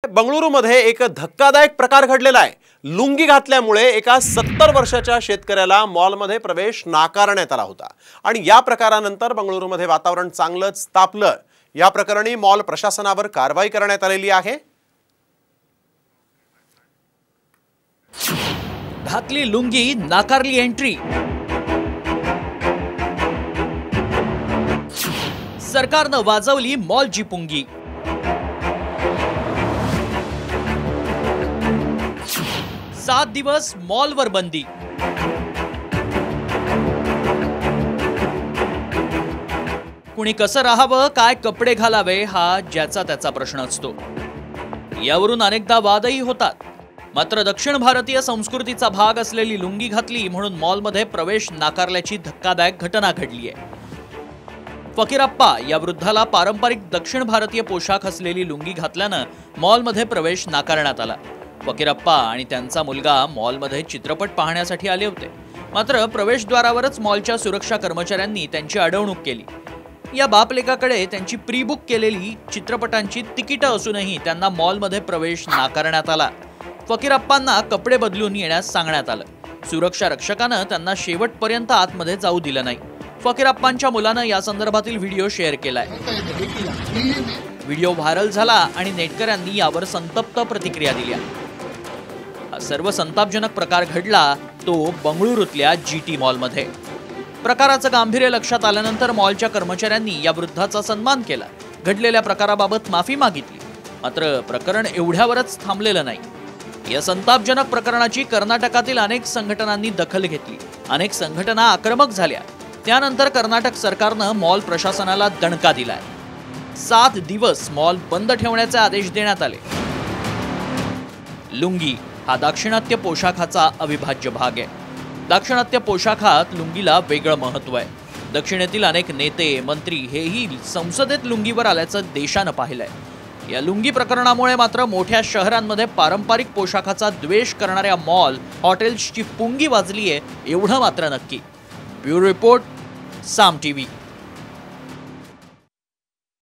बंगळुरूमध्ये एक धक्कादायक प्रकार घडलेला आहे। लुंगी घातल्यामुळे एका 70 वर्षाच्या शेतकऱ्याला मॉलमध्ये प्रवेश नाकारण्यात आला होता आणि या प्रकारानंतर बंगळुरूमध्ये वातावरण चांगलंच तापलं। या प्रकरणी मॉल प्रशासनावर कारवाई करण्यात आलेली आहे। घातली लुंगी, नाकारली एंट्री। सरकारनं वाजवली मॉलची पुंगी। सात दिवस मॉलवर बंदी। कुणी कसं राहावं, काय कपडे घालावे हा ज्याचा त्याचा प्रश्न असतो। यावरून अनेकदा वादही होतात। मात्र दक्षिण भारतीय संस्कृतीचा भाग असलेली लुंगी घातली म्हणून मॉलमध्ये प्रवेश नाकारल्याची धक्कादायक घटना घडली आहे। फकीरप्पा या वृद्धाला पारंपरिक दक्षिण भारतीय पोशाख असलेली लुंगी घातल्यानं मॉलमध्ये प्रवेश नाकारण्यात आला। फकीरप्पा आणि त्यांचा मुलगा मॉलमध्ये चित्रपट पाहण्यासाठी आले होते। मात्र प्रवेशद्वारावरच मॉलच्या सुरक्षा कर्मचाऱ्यांनी त्यांची अडवणूक केली। या बापलेकाकडे त्यांची प्री बुक केलेली चित्रपटांची तिकीटं असूनही त्यांना मॉलमध्ये प्रवेश नाकारण्यात आला। फकीरप्पांना कपडे बदलून येण्यास सांगण्यात आलं। सुरक्षा रक्षकानं त्यांना शेवटपर्यंत आतमध्ये जाऊ दिलं नाही। फकीरप्पांच्या मुलानं या संदर्भातील व्हिडिओ शेअर केलाय। व्हिडिओ व्हायरल झाला आणि नेटकऱ्यांनी यावर संतप्त प्रतिक्रिया दिल्या। हा सर्व संतापजनक प्रकार घडला तो बंगळुरूतल्या GT मॉलमध्ये। प्रकाराचं गांभीर्य लक्षात आल्यानंतर मॉलच्या कर्मचाऱ्यांनी या वृद्धाचा सन्मान केला, घडलेल्या प्रकाराबाबत माफी मागितली। मात्र प्रकरण एवढ्यावरच थांबलेलं नाही। या संतापजनक प्रकरणाची कर्नाटकातील अनेक संघटनांनी दखल घेतली। अनेक संघटना आक्रमक झाल्या। त्यानंतर कर्नाटक सरकारनं मॉल प्रशासनाला दणका दिलाय। 7 दिवस मॉल बंद ठेवण्याचे आदेश देण्यात आले। लुंगी हा दाक्षिणात्य पोशाखाचा अविभाज्य भाग आहे। दाक्षिणात्य पोशाखात लुंगीला वेगळं महत्त्व आहे। दक्षिणेतील अनेक नेते, मंत्री हेही संसदेत लुंगीवर आल्याचं देशानं पाहिलंय। या लुंगी प्रकरणामुळे मात्र मोठ्या शहरांमध्ये पारंपरिक पोशाखाचा द्वेष करणाऱ्या मॉल, हॉटेल्सची पुंगी वाजलीये एवढं मात्र नक्की। ब्युरो रिपोर्ट, साम TV।